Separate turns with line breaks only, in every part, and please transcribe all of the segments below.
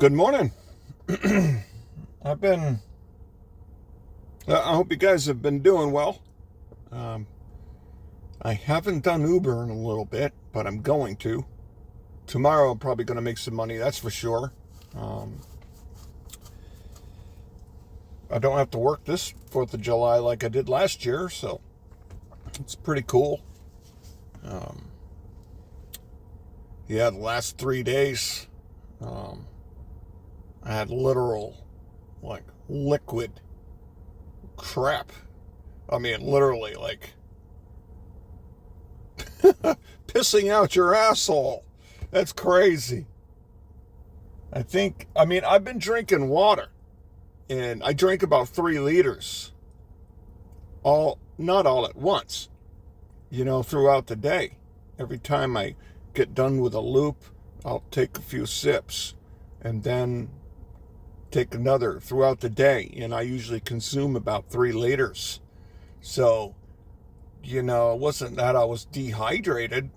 Good morning. I've been, I hope you guys have been doing well. Um, I haven't done Uber in a little bit, but I'm going to. Tomorrow I'm probably going to make some money, that's for sure. Um, I don't have to work this 4th of July like I did last year, so it's pretty cool. Um, the last 3 days, um, I had literal, like, liquid crap. I mean, literally, like, pissing out your asshole. That's crazy. I've been drinking water, and I drank about 3 liters, not all at once, throughout the day. Every time I get done with a loop, I'll take a few sips, and then take another throughout the day, and I usually consume about 3 liters. So, it wasn't that I was dehydrated,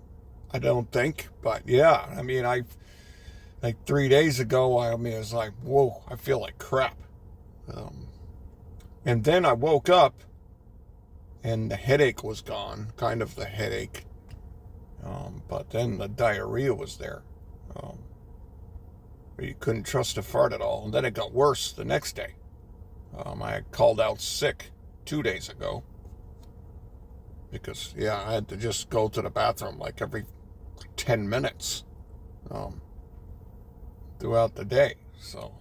I don't think, but yeah, like 3 days ago, it was like, whoa, I feel like crap. And then I woke up, and the headache was gone, kind of the headache, but then the diarrhea was there. You couldn't trust a fart at all. And then it got worse the next day. I had called out sick 2 days ago because, I had to just go to the bathroom like every 10 minutes throughout the day. So,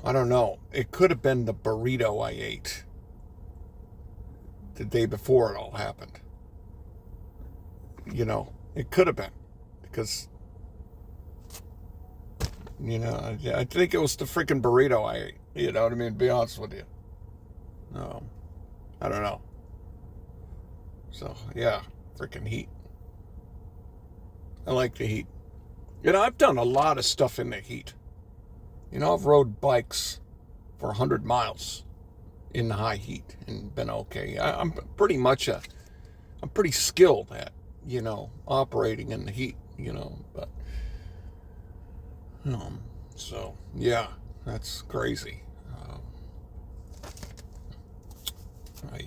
I don't know. It could have been the burrito I ate the day before it all happened. It could have been. Because, I think it was the freaking burrito I ate. You know what I mean? To be honest with you. I don't know. So, yeah. Freaking heat. I like the heat. I've done a lot of stuff in the heat. I've rode bikes for 100 miles in the high heat and been okay. I'm pretty skilled at, operating in the heat. But so yeah, that's crazy. I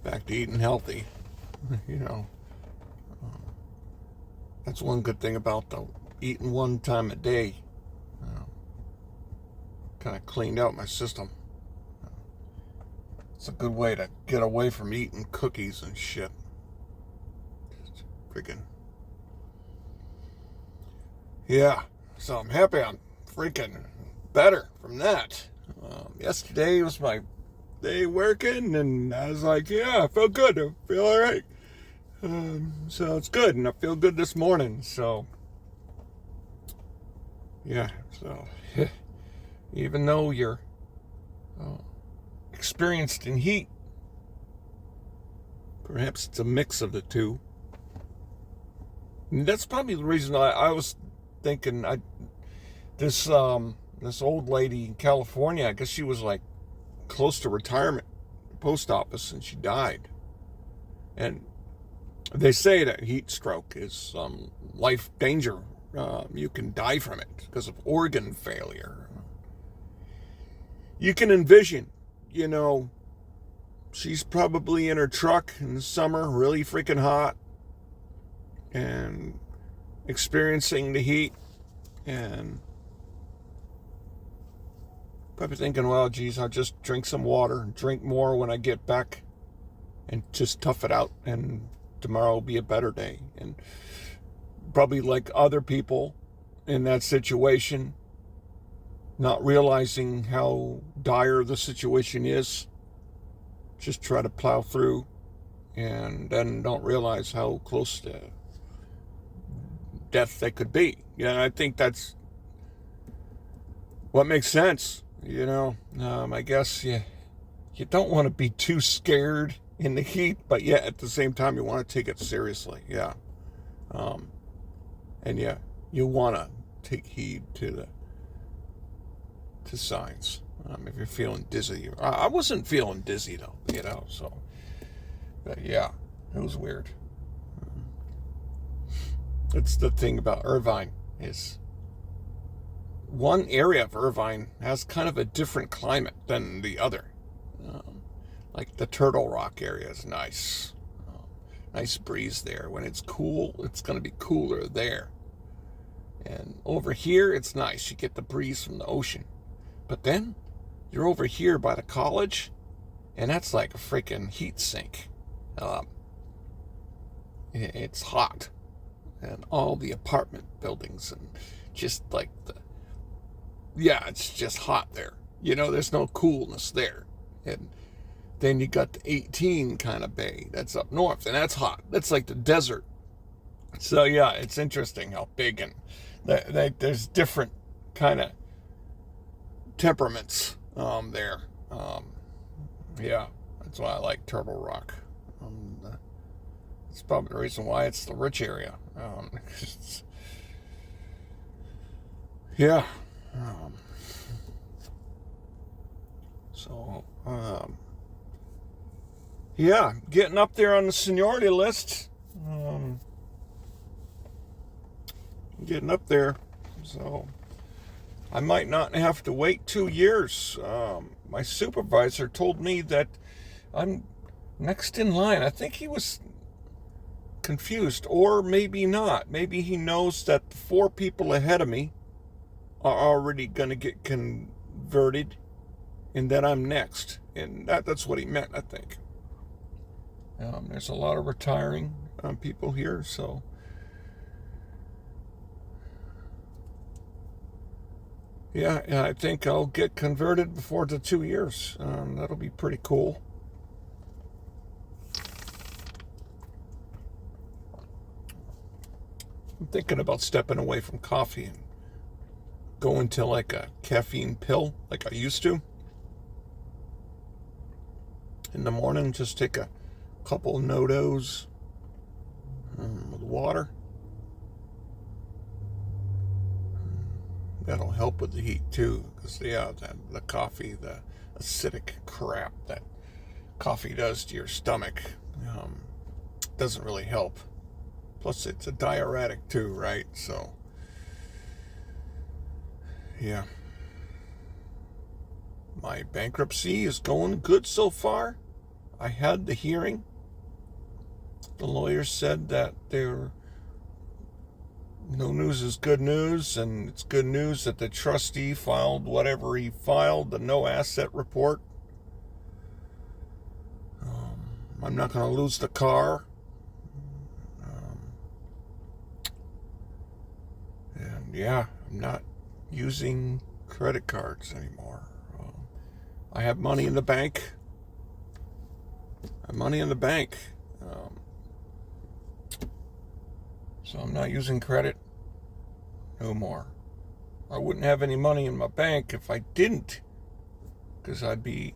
back to eating healthy. That's one good thing about the eating one time a day. Kind of cleaned out my system. It's a good way to get away from eating cookies and shit. Just freaking. Yeah, so I'm happy I'm freaking better from that. Yesterday was my day working, and I was like, yeah, I feel good. I feel all right. So it's good, and I feel good this morning. So, yeah, so even though you're experienced in heat, perhaps it's a mix of the two. And that's probably the reason I was thinking this old lady in California, I guess she was like close to retirement, post office, and she died. And they say that heat stroke is life danger. You can die from it because of organ failure. You can envision, she's probably in her truck in the summer, really freaking hot, and experiencing the heat, and probably thinking, well, geez, I'll just drink some water and drink more when I get back and just tough it out, and tomorrow will be a better day. And probably like other people in that situation, not realizing how dire the situation is, just try to plow through, and then don't realize how close to death they could be. I think that's what makes sense. I guess you don't want to be too scared in the heat, but yet at the same time you want to take it seriously. Yeah. And yeah, you want to take heed to signs. If you're feeling dizzy, I wasn't feeling dizzy though, so, but yeah, it was weird. It's the thing about Irvine is one area of Irvine has kind of a different climate than the other. Um, like the Turtle Rock area is nice. Nice breeze there. When it's cool, it's going to be cooler there. And over here, it's nice. You get the breeze from the ocean. But then you're over here by the college, and that's like a freaking heat sink. It's hot. And all the apartment buildings and just like it's just hot there. There's no coolness there. And then you got the 18 kind of bay that's up north, and that's hot. That's like the desert. So yeah, it's interesting how big and there's different kind of temperaments there. Yeah, that's why I like Turtle Rock. It's probably the reason why it's the rich area. Yeah. Yeah, getting up there on the seniority list. Getting up there. So I might not have to wait 2 years. My supervisor told me that I'm next in line. I think he was confused, or maybe not. Maybe he knows that the 4 people ahead of me are already going to get converted and that I'm next. And that's what he meant, I think. There's a lot of retiring people here, so yeah, I think I'll get converted before the 2 years. That'll be pretty cool. I'm thinking about stepping away from coffee and going to like a caffeine pill like I used to. In the morning, just take a couple of NoDoz with water. That'll help with the heat too, because the coffee, the acidic crap that coffee does to your stomach doesn't really help. Plus, it's a diuretic too, right? So, yeah. My bankruptcy is going good so far. I had the hearing. The lawyer said that no news is good news, and it's good news that the trustee filed whatever he filed, the no asset report. I'm not going to lose the car. And yeah, I'm not using credit cards anymore. I have money in the bank. So I'm not using credit no more. I wouldn't have any money in my bank if I didn't, because I'd be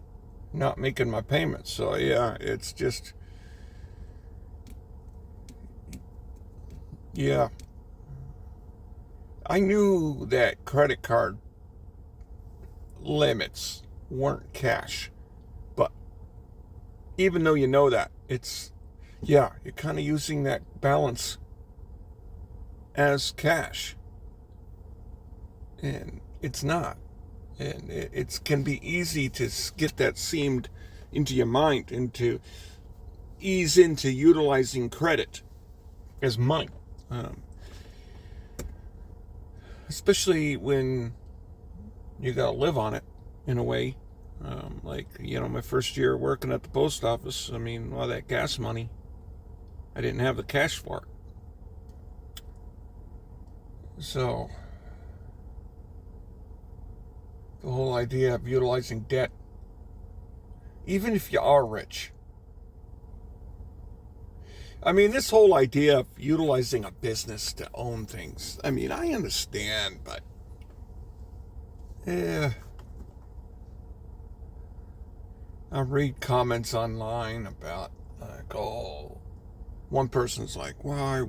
not making my payments. So yeah, it's just, yeah. I knew that credit card limits weren't cash, but even though you know that, you're kind of using that balance as cash, and it's not. And it can be easy to get that seamed into your mind and to ease into utilizing credit as money, especially when you gotta live on it in a way. My first year working at the post office, all that gas money, I didn't have the cash for it. So the whole idea of utilizing debt, even if you are rich. This whole idea of utilizing a business to own things, I understand, but I read comments online about one person's like, why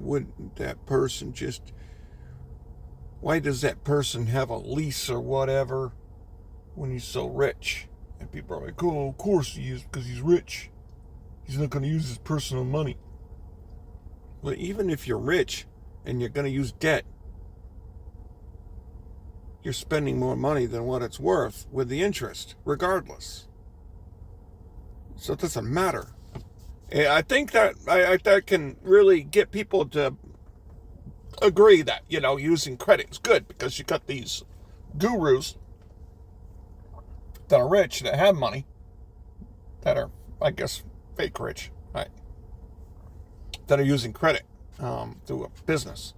does that person have a lease or whatever when he's so rich? And people are like, oh, of course he is, because he's rich. He's not going to use his personal money. But even if you're rich, and you're going to use debt, you're spending more money than what it's worth with the interest, regardless. So it doesn't matter. I think that that can really get people to agree that, using credit is good, because you got these gurus that are rich, that have money, that are, I guess, fake rich, right? That are using credit through a business.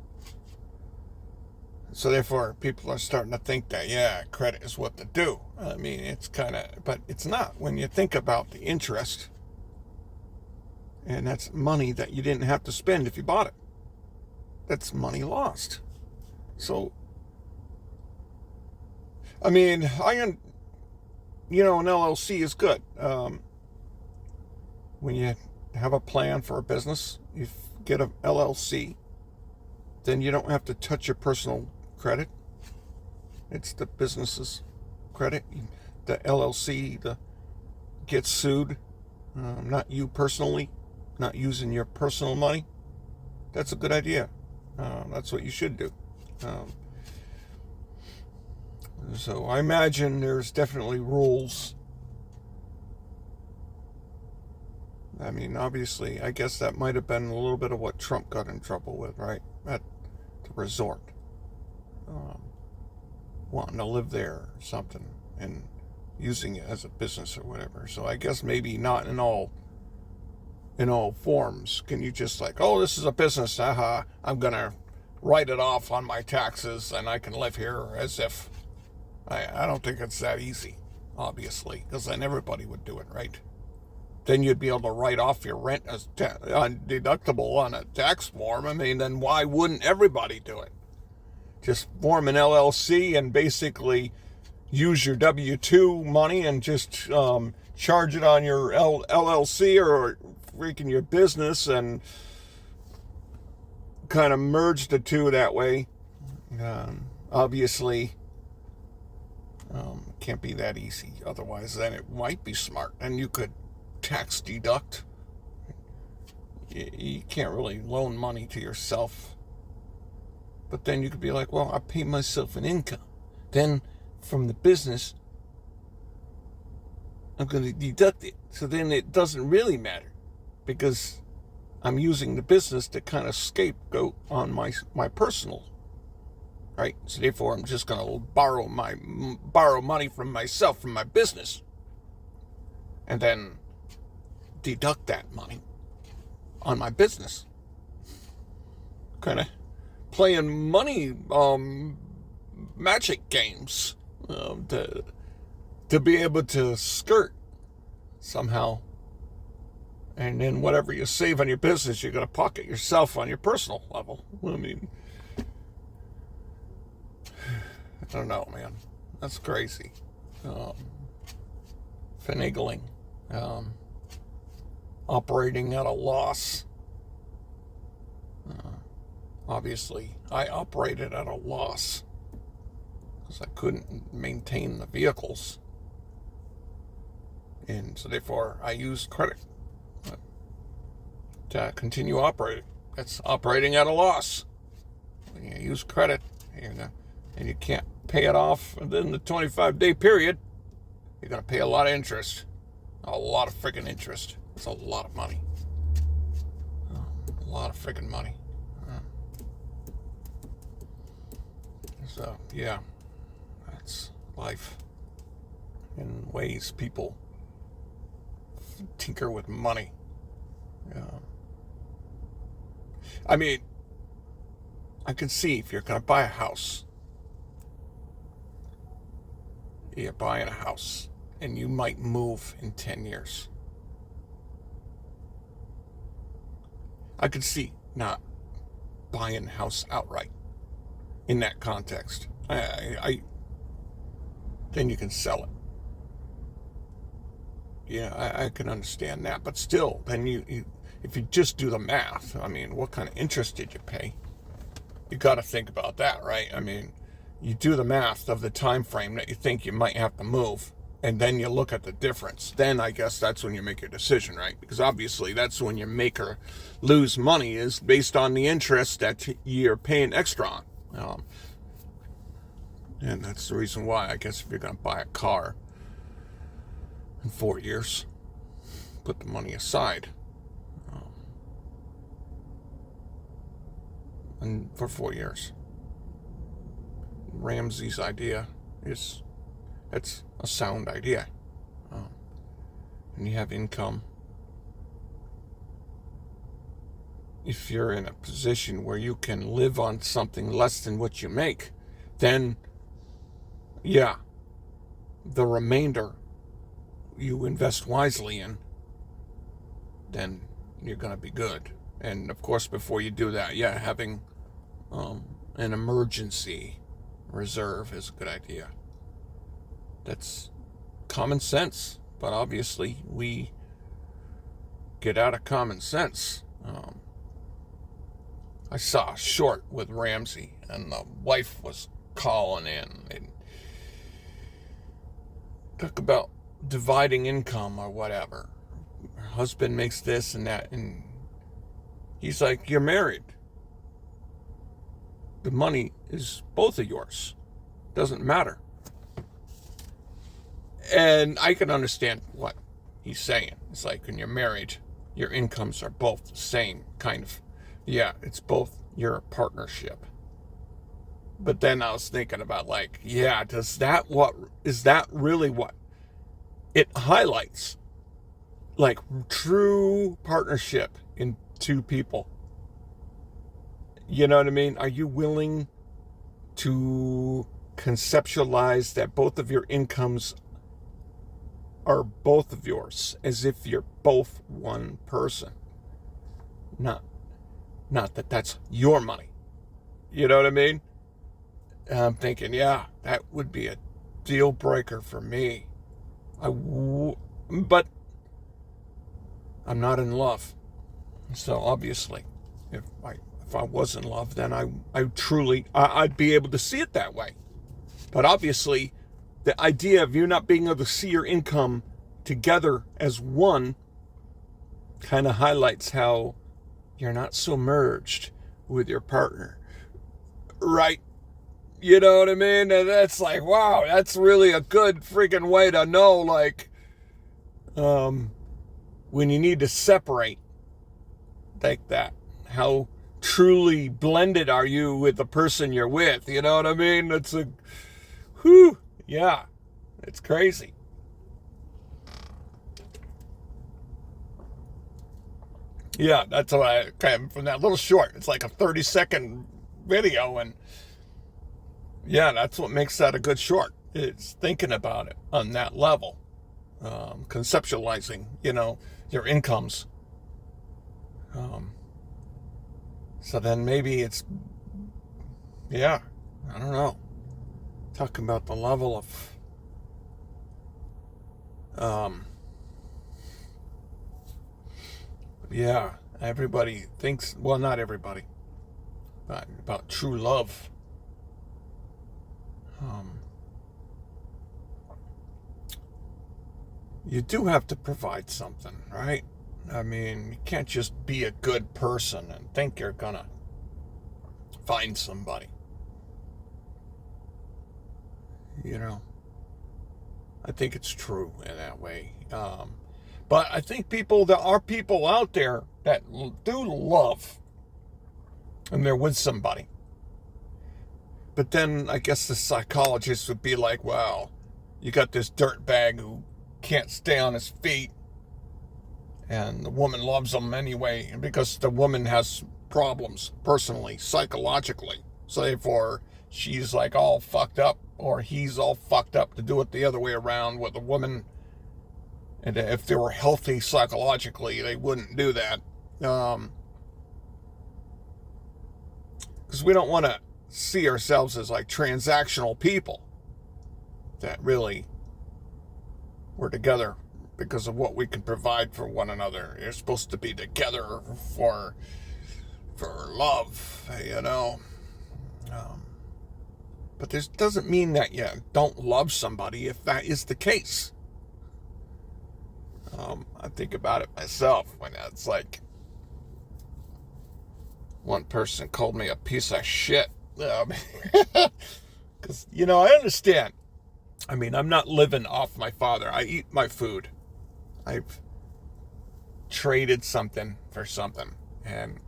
So therefore, people are starting to think that, yeah, credit is what to do. I mean, it's kind of, but it's not. When you think about the interest, and that's money that you didn't have to spend if you bought it. That's money lost. So, I mean, an LLC is good. When you have a plan for a business, you get an LLC, then you don't have to touch your personal credit. It's the business's credit. The LLC gets sued, not you personally, not using your personal money. That's a good idea. That's what you should do. So I imagine there's definitely rules. I mean, obviously, I guess that might have been a little bit of what Trump got in trouble with, right? At the resort. Wanting to live there or something and using it as a business or whatever. So I guess maybe not in all forms can you just like, oh, this is a business, I'm gonna write it off on my taxes and I can live here as if. I don't think it's that easy, obviously, because then everybody would do it, right? Then you'd be able to write off your rent as deductible on a tax form. I mean, then why wouldn't everybody do it? Just form an LLC and basically use your W-2 money and just charge it on your LLC or freaking your business and kind of merge the two that way. Obviously, can't be that easy. Otherwise, then it might be smart. And you could tax deduct. You can't really loan money to yourself. But then you could be like, well, I pay myself an income. Then from the business, I'm going to deduct it. So then it doesn't really matter because I'm using the business to kind of scapegoat on my personal, right? So therefore, I'm just going to borrow money from myself, from my business, and then deduct that money on my business. Kind of playing money magic games to be able to skirt somehow. And then whatever you save on your business, you're going to pocket yourself on your personal level. I mean, I don't know, man. That's crazy. Finagling. Operating at a loss. Obviously, I operated at a loss because I couldn't maintain the vehicles. And so therefore, I used credit to continue operating. It's operating at a loss. When you use credit and you can't pay it off within the 25-day period, you're going to pay a lot of interest. A lot of freaking interest. It's a lot of money. A lot of freaking money. So, yeah, that's life. In ways people tinker with money. I mean, I can see if you're going to buy a house, you're buying a house, and you might move in 10 years. I could see not buying a house outright in that context. Then you can sell it. Yeah, I can understand that. But still, then you if you just do the math, I mean, what kind of interest did you pay? You got to think about that, right? I mean, you do the math of the time frame that you think you might have to move. and then you look at the difference. Then I guess that's when you make your decision, right? Because obviously that's when you make or lose money, is based on the interest that you're paying extra on. And that's the reason why, I guess, if you're going to buy a car in 4 years, put the money aside. And for 4 years. Ramsey's idea it's a sound idea. And you have income. If you're in a position where you can live on something less than what you make, then yeah, the remainder you invest wisely in, then you're going to be good. And of course, before you do that, yeah, having an emergency reserve is a good idea. That's common sense, but obviously we get out of common sense. I saw a short with Ramsey, and the wife was calling in and talk about dividing income or whatever. Her husband makes this and that, and he's like, "You're married. The money is both of yours. Doesn't matter." And I can understand what he's saying. It's like, when you're married, your incomes are both the same, kind of. Yeah, it's both your partnership. But then I was thinking about, like, yeah, is that really what it highlights? Like, true partnership in two people. You know what I mean? Are you willing to conceptualize that both of your incomes are both of yours, as if you're both one person? Not that that's your money. You know what I mean? And I'm thinking, yeah, that would be a deal breaker for me. But I'm not in love. So obviously, if I was in love, then I'd be able to see it that way. But obviously, the idea of you not being able to see your income together as one kind of highlights how you're not so merged with your partner, right? You know what I mean? And that's like, wow, that's really a good freaking way to know, like, when you need to separate like that. How truly blended are you with the person you're with? You know what I mean? It's yeah, it's crazy. Yeah, that's what I came from that little short. It's like a 30-second video, and yeah, that's what makes that a good short. It's thinking about it on that level, conceptualizing, your incomes. So then maybe it's, yeah, I don't know. Talking about the level of, yeah, everybody thinks, well, not everybody, but about true love. You do have to provide something, right? I mean, you can't just be a good person and think you're gonna find somebody. I think it's true in that way. But I think there are people out there that do love, and they're with somebody. But then I guess the psychologist would be like, well, you got this dirtbag who can't stay on his feet, and the woman loves him anyway, because the woman has problems personally, psychologically. So therefore, she's like all fucked up, or he's all fucked up to do it the other way around with a woman. And if they were healthy psychologically, they wouldn't do that. Because we don't want to see ourselves as like transactional people that really we're together because of what we can provide for one another. You're supposed to be together for love, but this doesn't mean that you don't love somebody if that is the case. I think about it myself when it's like one person called me a piece of shit. Because, I understand. I mean, I'm not living off my father. I eat my food. I've traded something for something. And,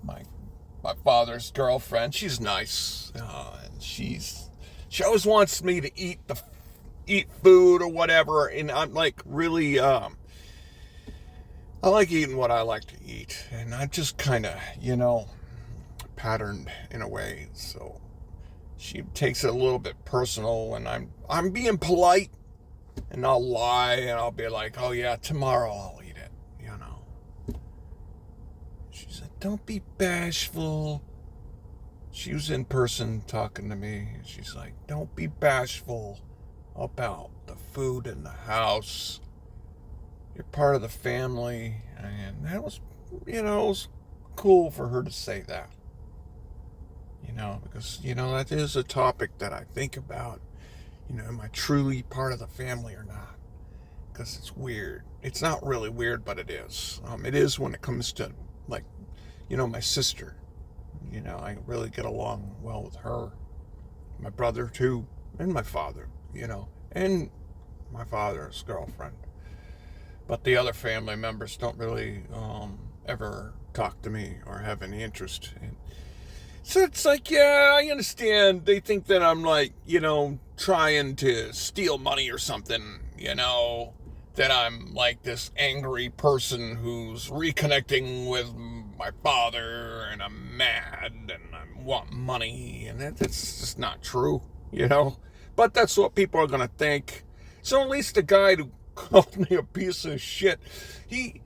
my father's girlfriend, she's nice. And she always wants me to eat food or whatever. And I'm like really, I like eating what I like to eat. And I just kind of, patterned in a way. So she takes it a little bit personal, and I'm being polite, and I'll lie, and I'll be like, oh yeah, tomorrow I'll eat it, She said, don't be bashful. She was in person talking to me, and she's like, don't be bashful about the food in the house. You're part of the family. And that was, it was cool for her to say that. Because, that is a topic that I think about. Am I truly part of the family or not? Because it's weird. It's not really weird, but it is. It is when it comes to, like, my sister. I really get along well with her. My brother, too. And my father, And my father's girlfriend. But the other family members don't really ever talk to me or have any interest in. So it's like, yeah, I understand. They think that I'm like, trying to steal money or something, that I'm like this angry person who's reconnecting with my father, and I'm mad and I want money, and that's just not true, But that's what people are going to think. So at least the guy who called me a piece of shit, he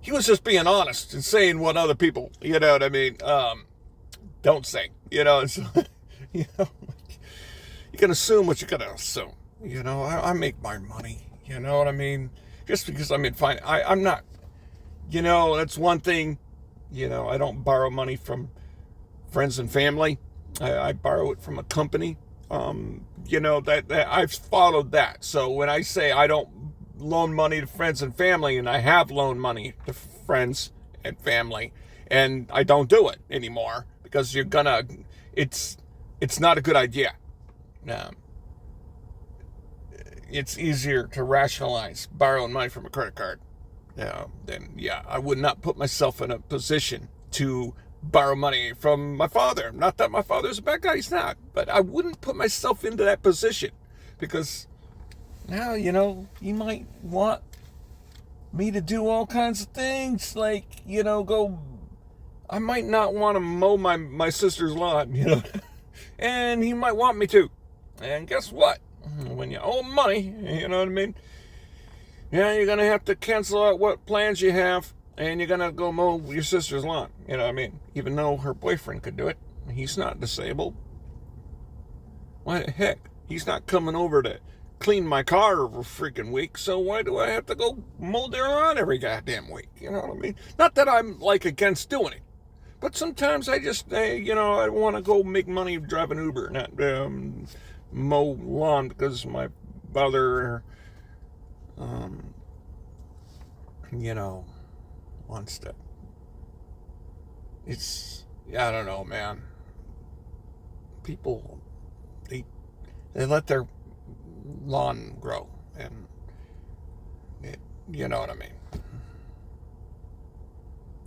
was just being honest and saying what other people, what I mean, don't say, so, you can assume what you're going to assume, I make my money, you know what I mean, just because I'm in I'm not, that's one thing, I don't borrow money from friends and family. I borrow it from a company, that I've followed that. So when I say I don't loan money to friends and family, and I have loaned money to friends and family, and I don't do it anymore, because it's not a good idea. It's easier to rationalize borrowing money from a credit card. I would not put myself in a position to borrow money from my father. Not that my father's a bad guy, he's not. But I wouldn't put myself into that position, because now, you might want me to do all kinds of things, like, I might not want to mow my sister's lawn, and he might want me to. And guess what? When you owe money, you know what I mean? Yeah, you're going to have to cancel out what plans you have, and you're going to go mow your sister's lawn, you know what I mean? Even though her boyfriend could do it. He's not disabled. Why the heck? He's not coming over to clean my car every freaking week, so why do I have to go mow their lawn every goddamn week? You know what I mean? Not that I'm, like, against doing it. But sometimes I just, I want to go make money driving Uber, not mow lawn, because my brother, wants to. I don't know, man. People, they let their lawn grow, and you know what I mean.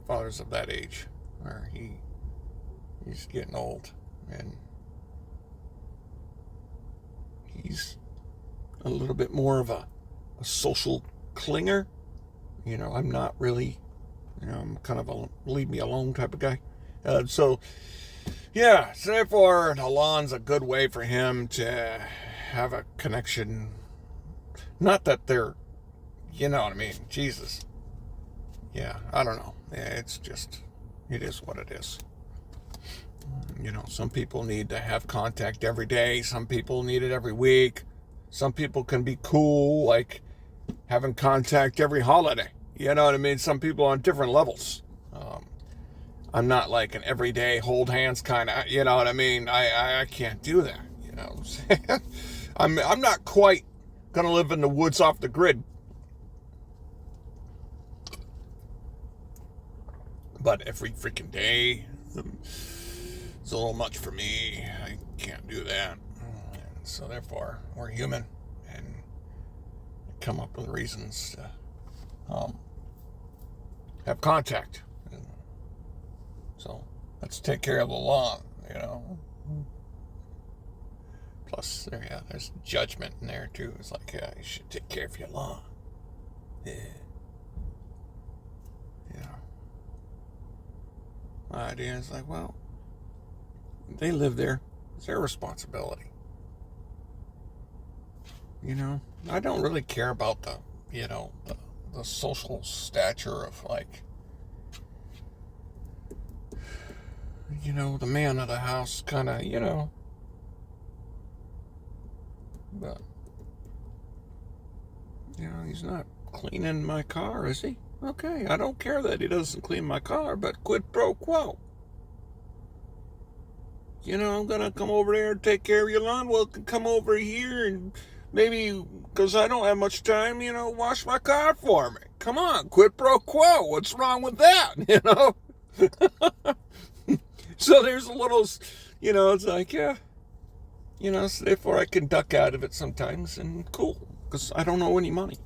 Fathers of that age, where he's getting old, and he's a little bit more of a social clinger. I'm not really, I'm kind of a leave me alone type of guy. So therefore, the lawn's a good way for him to have a connection. Not that they're, you know what I mean? Jesus. Yeah, I don't know. Yeah, it is what it is. Some people need to have contact every day. Some people need it every week. Some people can be cool, like having contact every holiday. You know what I mean? Some people on different levels. I'm not like an everyday hold hands kind of, you know what I mean? I can't do that, I'm not quite gonna live in the woods off the grid. But every freaking day, it's a little much for me. I can't do that. So therefore, we're human, and come up with reasons to have contact. So let's take care of the lawn, you know. Plus, there's judgment in there too. It's like, yeah, you should take care of your lawn. Yeah. My idea is like, well, they live there. It's their responsibility. You know, I don't really care about the social stature of, like, the man of the house kind of, but, he's not cleaning my car, is he? Okay, I don't care that he doesn't clean my car, but quid pro quo. I'm going to come over there and take care of your lawn. Well, come over here and maybe, because I don't have much time, wash my car for me. Come on, quid pro quo. What's wrong with that, So there's a little, it's like, yeah. So therefore I can duck out of it sometimes, and cool, because I don't owe any money,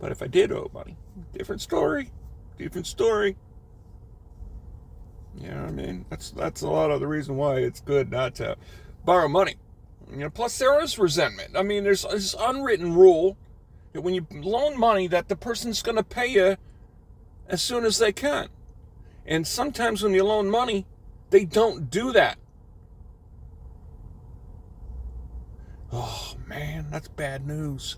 But if I did owe money, different story. You know what I mean? That's a lot of the reason why it's good not to borrow money. Plus there is resentment. I mean, there's this unwritten rule that when you loan money, that the person's going to pay you as soon as they can. And sometimes when you loan money, they don't do that. Oh man, that's bad news.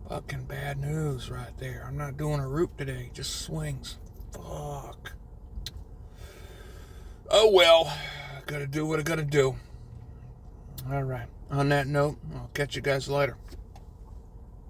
Fucking bad news right there. I'm not doing a root today, just swings. Fuck. Oh well, I gotta do what I gotta do. Alright, on that note, I'll catch you guys later.